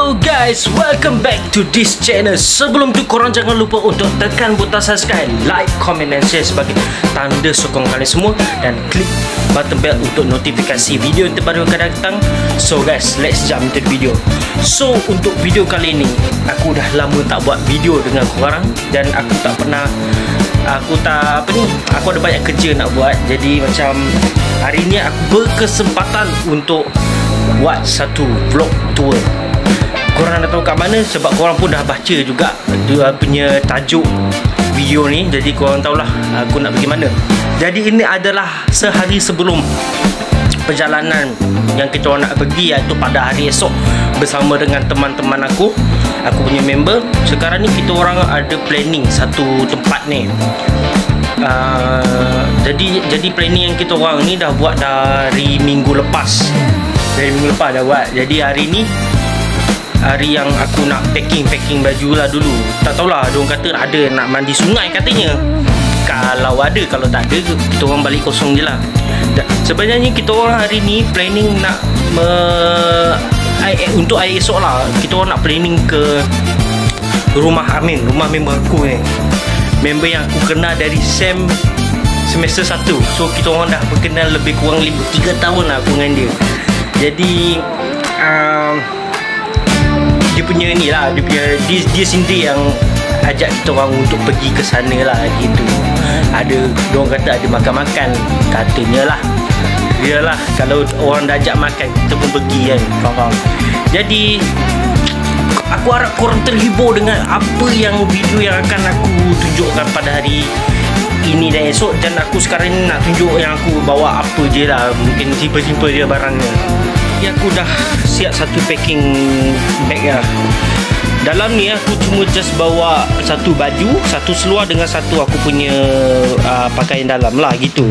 Hello guys, welcome back to this channel. Sebelum tu korang jangan lupa untuk tekan butang subscribe, like, comment dan share sebagai tanda sokong kalian semua, dan klik button bell untuk notifikasi video terbaru akan datang. So guys, let's jump into the video. So untuk video kali ni, aku dah lama tak buat video dengan korang, dan aku ada banyak kerja nak buat. Jadi macam hari ni aku berkesempatan untuk buat satu vlog tour. Korang dah tahu kat mana sebab korang pun dah baca juga dia punya tajuk video ni. Jadi korang tahulah aku nak pergi mana. Jadi ini adalah sehari sebelum perjalanan yang kita orang nak pergi, iaitu pada hari esok bersama dengan teman-teman aku punya member. Sekarang ni kita orang ada planning satu tempat ni. Jadi planning yang kita orang ni dah buat dari minggu lepas. Dah buat. Jadi hari ni hari yang aku nak packing baju lah dulu. Tak tahulah, diorang kata ada nak mandi sungai katanya. Kalau ada, kalau tak ada, kita orang balik kosong je lah. Sebenarnya kita orang hari ni planning nak untuk hari esok lah, kita orang nak planning ke rumah Amin, rumah member aku ni. Member yang aku kenal dari semester 1. So kita orang dah berkenal lebih kurang 3 tahun lah aku dengan dia. Jadi dia punya ni lah, dia sendiri yang ajak kita orang untuk pergi ke sana lah gitu. Diorang kata ada makan-makan, katanya lah. Yalah, kalau orang dah ajak makan, kita pun pergi kan, faham. Jadi aku harap korang terhibur dengan apa yang video yang akan aku tunjukkan pada hari ini dan esok. Dan aku sekarang ni nak tunjuk yang aku bawa apa je lah. Mungkin simple-simple je barangnya. Ni aku dah siap satu packing bag lah. Dalam ni aku cuma just bawa satu baju, satu seluar dengan satu aku punya pakaian dalam lah gitu.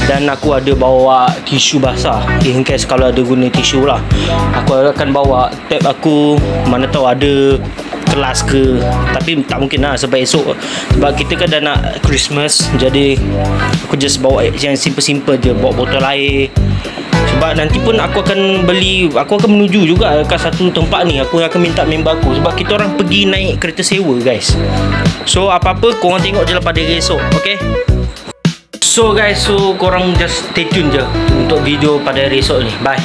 Dan aku ada bawa tisu basah in case kalau ada guna tisu lah. Aku akan bawa tab aku, mana tahu ada kelas ke. Tapi tak mungkin lah sebab esok, sebab kita kan dah nak Christmas. Jadi aku just bawa yang simple-simple je, bawa botol air. Sebab nanti pun aku akan menuju juga ke satu tempat ni. Aku akan minta member aku, sebab kita orang pergi naik kereta sewa guys. So apa-apa korang tengok je lah pada hari esok, okay? So guys, korang just stay tune je untuk video pada hari esok ni. Bye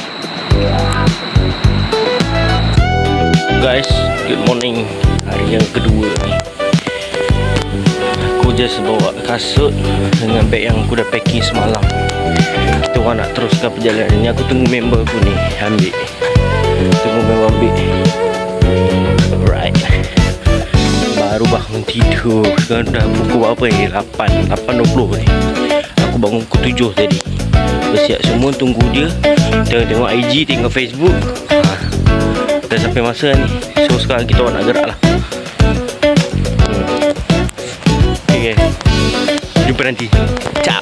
guys, good morning. Hari yang kedua ni aku just bawa kasut dengan beg yang aku dah packing semalam. Kita orang nak teruskan perjalanan ni. Aku tunggu member aku ni ambil. Alright, baru bangun tidur. Sekarang dah pukul berapa ni? 8.20 ni. Aku bangun pukul 7 tadi. Bersiap semua, tunggu dia. Tengok IG, tengok Facebook. Dah sampai masa ni. So sekarang kita orang nak gerak lah. Okay, jumpa nanti. Ciao.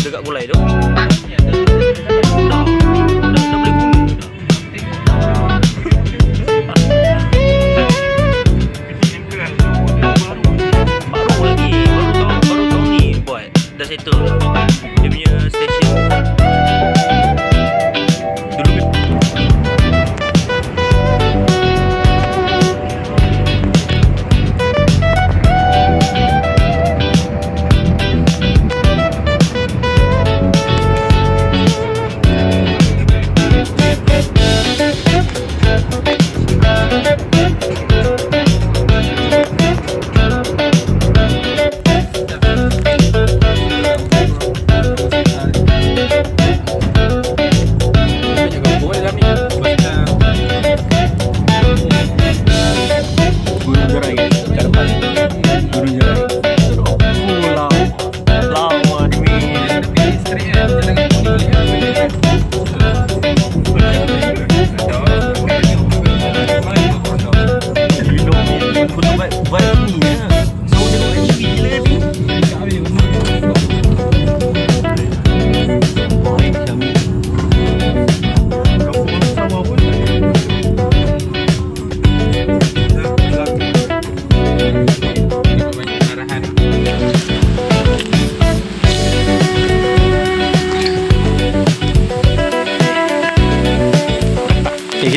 Dekat gulai tu. Dah boleh guna baru tahun ni buat. Dah settle dia punya station.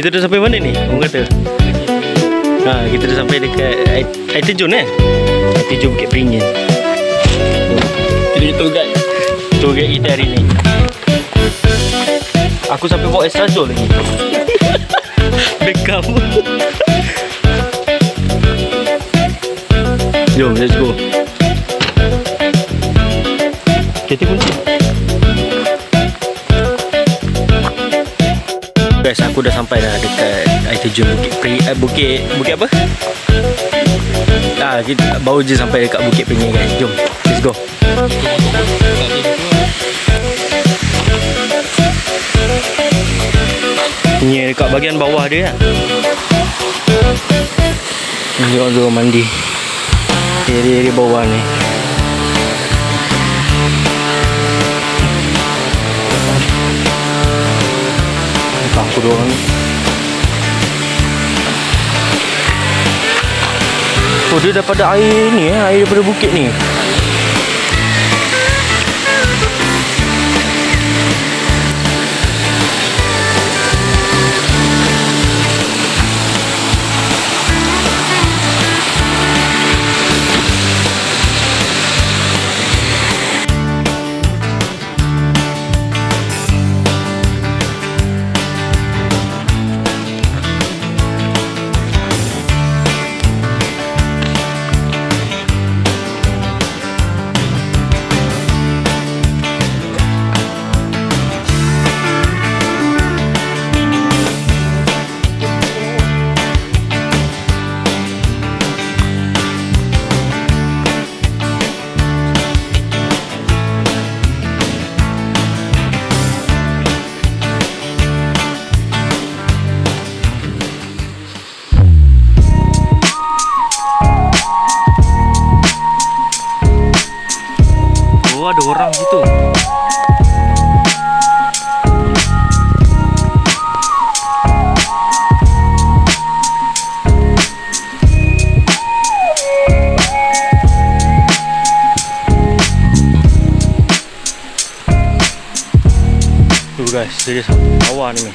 Kita dah sampai mana ni? Orang kata. Kita dah sampai dekat air terjun Air terjun Bukit Peringin. Jadi tour guide kita hari ni. Aku sampai bawa Estrazole lagi. Backup. Jom, let's go. Kereta kunci. Guys, aku dah sampai dah dekat air terjun Bukit apa? Kita baru je sampai dekat Bukit Peringin guys. Jom, let's go. Ni dekat bahagian bawah dia kan. Ni orang mandi. Area bawah ni. Aku dua orang ni. Oh, dia daripada air ni air daripada bukit ni. Ada orang situ. Tuh guys, dia bawah ni.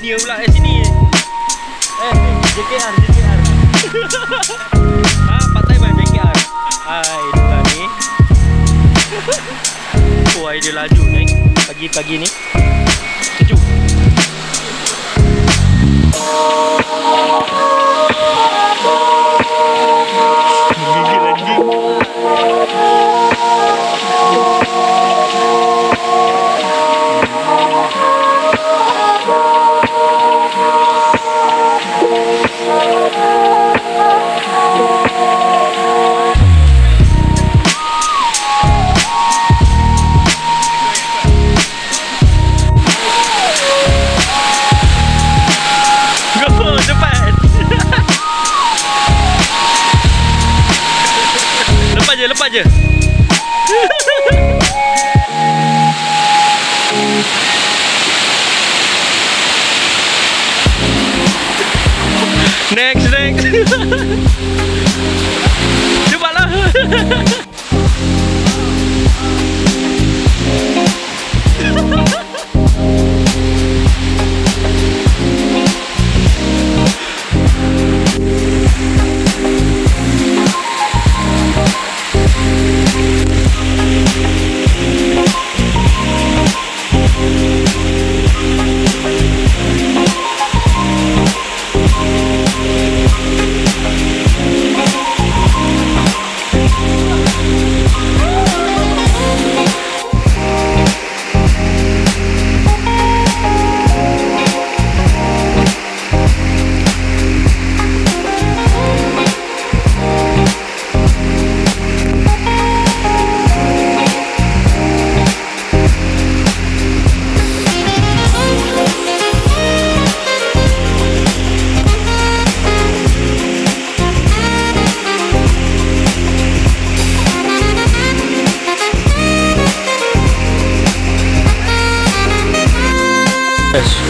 Dia pula kat sini. JKR. Part time kan JKR. Itulah ni. Oh, air dia laju ni. Pagi-pagi ni. Sejuk. Gigit lagi. Go, cepat. je. Next. Cepatlah.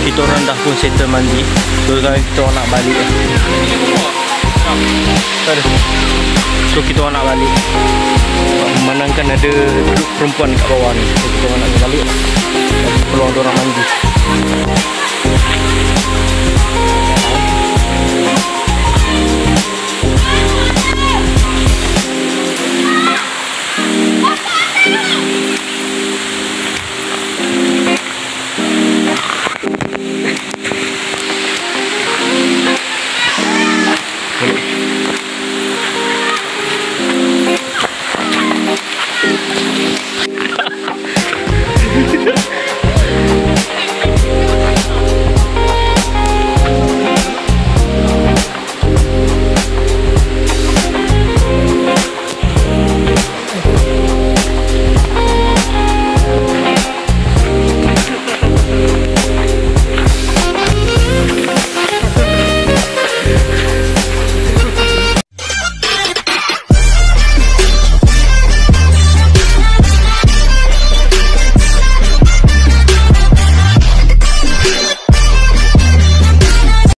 Kita orang dah pun settle mandi. So sekarang kita orang nak balik. So kita orang nak balik. Memandangkan ada perempuan kat bawah ni. So kita orang nak balik. Peluang orang mandi.